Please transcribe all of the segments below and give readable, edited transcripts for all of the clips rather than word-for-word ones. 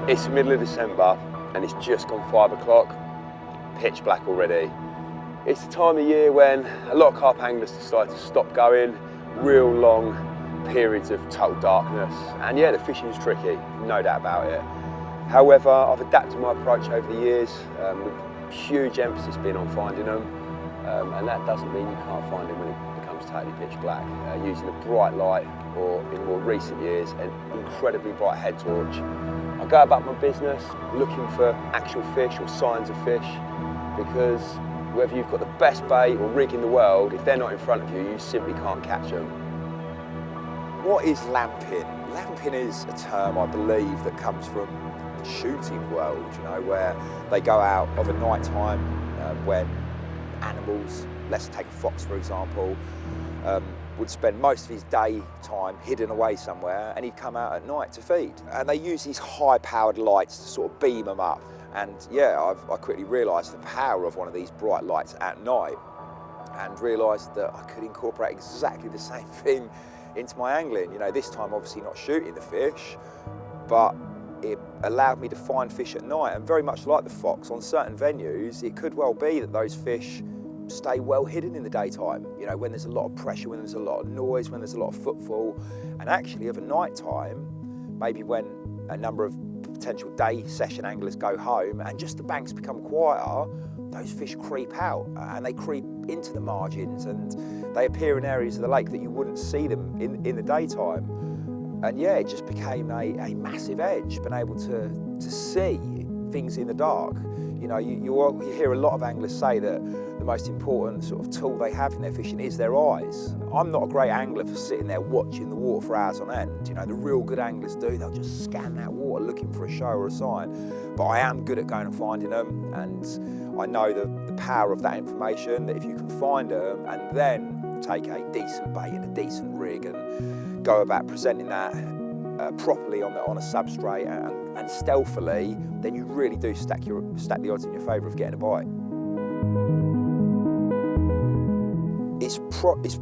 It's the middle of December and it's just gone 5 o'clock, pitch black already. It's the time of year when a lot of carp anglers decide to stop going, real long periods of total darkness. And yeah, the fishing is tricky, no doubt about it. However, I've adapted my approach over the years, with huge emphasis being on finding them. And that doesn't mean you can't find them when it becomes totally pitch black. Using a bright light, or in more recent years, an incredibly bright head torch. I go about my business looking for actual fish or signs of fish, because whether you've got the best bait or rig in the world, if they're not in front of you, you simply can't catch them. What is lamping? Lamping is a term, I believe, that comes from the shooting world, you know, where they go out of a night time when animals, let's take a fox for example, would spend most of his daytime hidden away somewhere, and he'd come out at night to feed. And they use these high-powered lights to sort of beam them up. And yeah, I quickly realised the power of one of these bright lights at night, and realised that I could incorporate exactly the same thing into my angling. You know, this time obviously not shooting the fish, but it allowed me to find fish at night. And very much like the fox, on certain venues, it could well be that those fish stay well hidden in the daytime, you know, when there's a lot of pressure, when there's a lot of noise, when there's a lot of footfall. And actually of a night time, maybe when a number of potential day session anglers go home and just the banks become quieter, those fish creep out and they creep into the margins, and they appear in areas of the lake that you wouldn't see them in the daytime. And yeah, it just became a massive edge, being able to see things in the dark. You know, you hear a lot of anglers say that the most important sort of tool they have in their fishing is their eyes. I'm not a great angler for sitting there watching the water for hours on end. You know, the real good anglers do, they'll just scan that water looking for a show or a sign. But I am good at going and finding them, and I know the power of that information, that if you can find them and then take a decent bait and a decent rig and go about presenting that properly on a substrate and stealthily, then you really do stack the odds in your favour of getting a bite.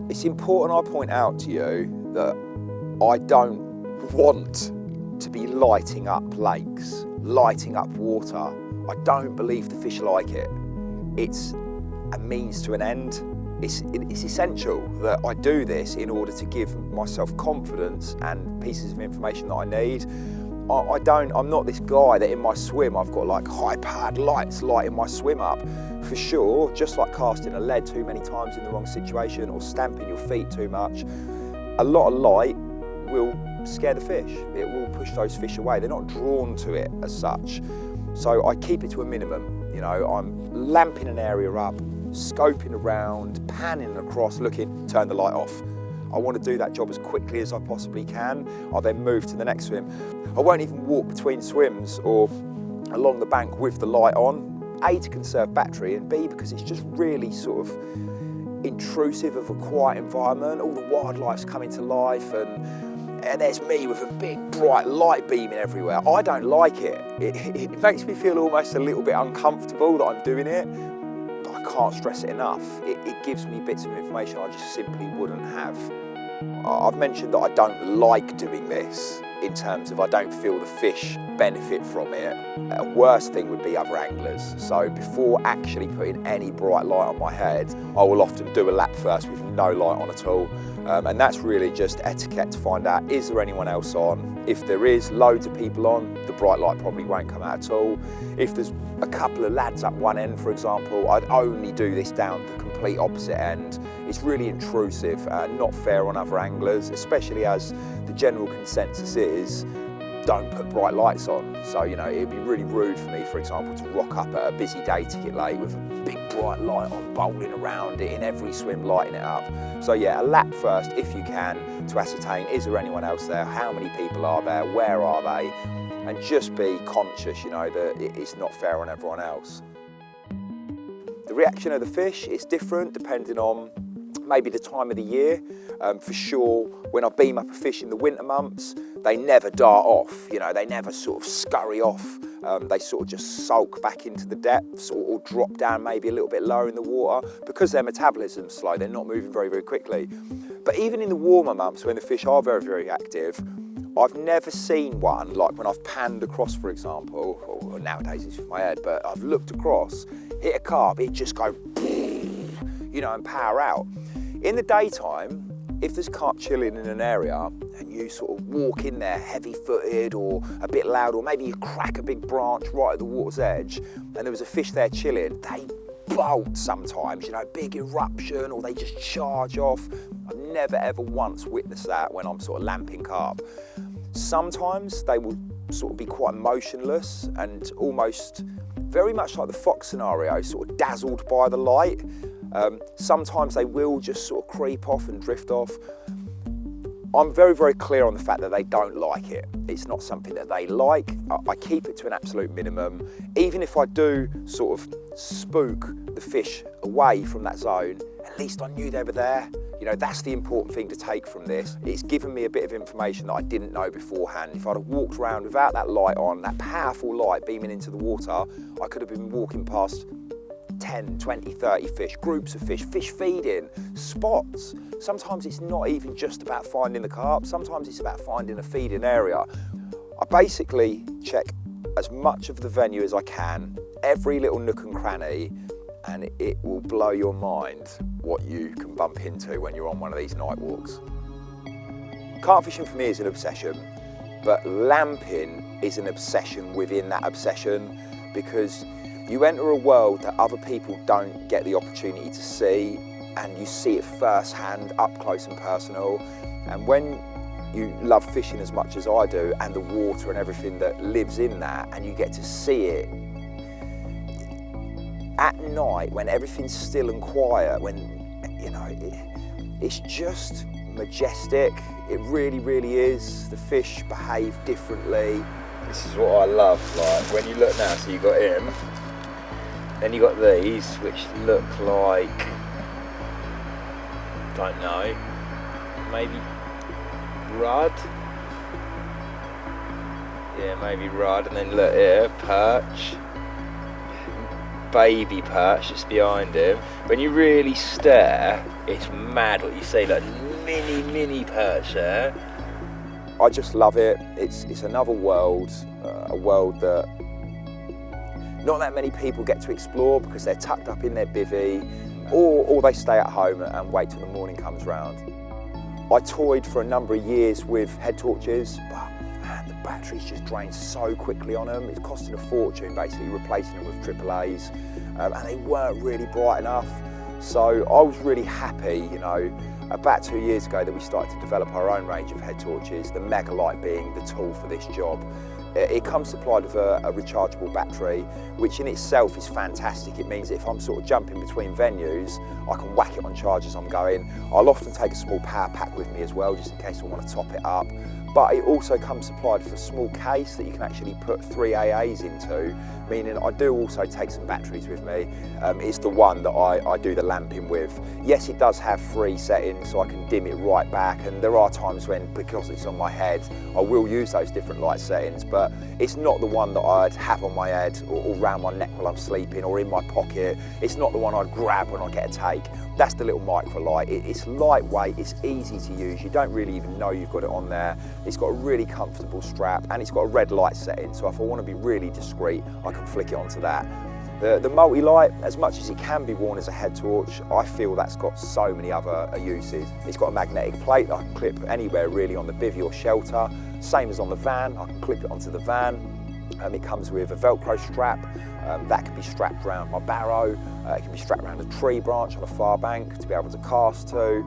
It's important I point out to you that I don't want to be lighting up lakes, lighting up water. I don't believe the fish like it. It's a means to an end. It's essential that I do this in order to give myself confidence and pieces of information that I need. I'm not this guy that in my swim I've got like high-powered lights lighting my swim up. For sure, just like casting a lead too many times in the wrong situation or stamping your feet too much, a lot of light will scare the fish. It will push those fish away. They're not drawn to it as such. So I keep it to a minimum. You know, I'm lamping an area up, scoping around, panning across, looking, turn the light off. I want to do that job as quickly as I possibly can. I'll then move to the next swim. I won't even walk between swims or along the bank with the light on. A, to conserve battery, and B, because it's just really sort of intrusive of a quiet environment. All the wildlife's coming to life, and there's me with a big bright light beaming everywhere. I don't like it. It makes me feel almost a little bit uncomfortable that I'm doing it, but I can't stress it enough. It gives me bits of information I just simply wouldn't have. I've mentioned that I don't like doing this in terms of I don't feel the fish benefit from it. A worse thing would be other anglers. So before actually putting any bright light on my head, I will often do a lap first with no light on at all. And that's really just etiquette to find out, is there anyone else on? If there is loads of people on, the bright light probably won't come out at all. If there's a couple of lads up one end, for example, I'd only do this down the complete opposite end. It's really intrusive, not fair on other anglers, especially as the general consensus is, don't put bright lights on. So, you know, it'd be really rude for me, for example, to rock up at a busy day ticket lake with a big bright light on, bowling around it in every swim, lighting it up. So yeah, a lap first, if you can, to ascertain, is there anyone else there? How many people are there? Where are they? And just be conscious, you know, that it's not fair on everyone else. The reaction of the fish is different depending on maybe the time of the year. For sure, when I beam up a fish in the winter months, they never dart off, you know, they never sort of scurry off. They sort of just sulk back into the depths or drop down maybe a little bit lower in the water because their metabolism's slow, they're not moving very, very quickly. But even in the warmer months when the fish are very, very active, I've never seen one, like when I've panned across, for example, or nowadays it's with my head, but I've looked across, hit a carp, it just go, you know, and power out. In the daytime, if there's carp chilling in an area and you sort of walk in there heavy-footed or a bit loud, or maybe you crack a big branch right at the water's edge and there was a fish there chilling, they bolt sometimes, you know, big eruption, or they just charge off. I've never ever once witnessed that when I'm sort of lamping carp. Sometimes they will sort of be quite motionless and almost very much like the fox scenario, sort of dazzled by the light. Sometimes they will just sort of creep off and drift off. I'm very, very clear on the fact that they don't like it. It's not something that they like. I keep it to an absolute minimum. Even if I do sort of spook the fish away from that zone, at least I knew they were there. You know, that's the important thing to take from this. It's given me a bit of information that I didn't know beforehand. If I'd have walked around without that light on, that powerful light beaming into the water, I could have been walking past 10, 20, 30 fish, groups of fish feeding, spots. Sometimes it's not even just about finding the carp, sometimes it's about finding a feeding area. I basically check as much of the venue as I can, every little nook and cranny, and it will blow your mind what you can bump into when you're on one of these night walks. Carp fishing for me is an obsession, but lamping is an obsession within that obsession, because you enter a world that other people don't get the opportunity to see, and you see it firsthand, up close and personal. And when you love fishing as much as I do, and the water and everything that lives in that, and you get to see it at night when everything's still and quiet, when, you know, it's just majestic. It really, really is. The fish behave differently. This is what I love, like when you look now, so you got him, then you got these, which look like, don't know, maybe rudd? Yeah, maybe rudd, and then look here, perch. Baby perch just behind him. When you really stare, it's mad what you see, like mini perch there. I just love it. It's another world, a world that not that many people get to explore because they're tucked up in their bivvy, or they stay at home and wait till the morning comes round. I toyed for a number of years with head torches, but man, the batteries just drain so quickly on them. It's costing a fortune basically replacing them with AAAs, and they weren't really bright enough. So I was really happy, you know, about 2 years ago that we started to develop our own range of head torches, the Mega Lite being the tool for this job. It comes supplied with a rechargeable battery, which in itself is fantastic. It means that if I'm sort of jumping between venues, I can whack it on charge as I'm going. I'll often take a small power pack with me as well, just in case I want to top it up. But it also comes supplied with a small case that you can actually put 3 AAs into, meaning I do also take some batteries with me. It's the one that I do the lamping with. Yes, it does have 3 settings, so I can dim it right back, and there are times when, because it's on my head, I will use those different light settings, but it's not the one that I'd have on my head or around my neck while I'm sleeping or in my pocket. It's not the one I'd grab when I get a take. That's the little micro light. It's lightweight, it's easy to use, you don't really even know you've got it on there. It's got a really comfortable strap, and it's got a red light setting, so if I want to be really discreet, I can flick it onto that. The multi-light, as much as it can be worn as a head torch, I feel that's got so many other uses. It's got a magnetic plate that I can clip anywhere really on the bivvy or shelter. Same as on the van, I can clip it onto the van. It comes with a Velcro strap that can be strapped around my barrow. It can be strapped around a tree branch on a far bank to be able to cast to.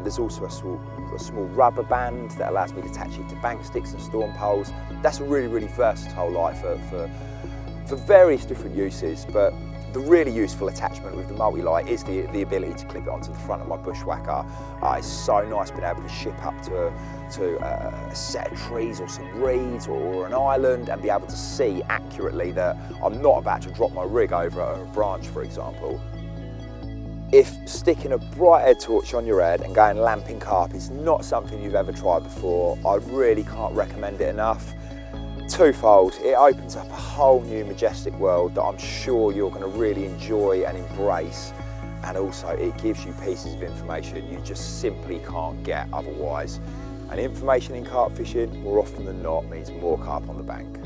There's also a small rubber band that allows me to attach it to bank sticks and storm poles. That's a really, really versatile light for various different uses, but the really useful attachment with the multi-light is the ability to clip it onto the front of my bushwhacker. It's so nice being able to ship up to a set of trees or some reeds or an island and be able to see accurately that I'm not about to drop my rig over a branch, for example. If sticking a bright head torch on your head and going lamping carp is not something you've ever tried before, I really can't recommend it enough. Twofold, it opens up a whole new majestic world that I'm sure you're going to really enjoy and embrace, and also it gives you pieces of information you just simply can't get otherwise. And information in carp fishing, more often than not, means more carp on the bank.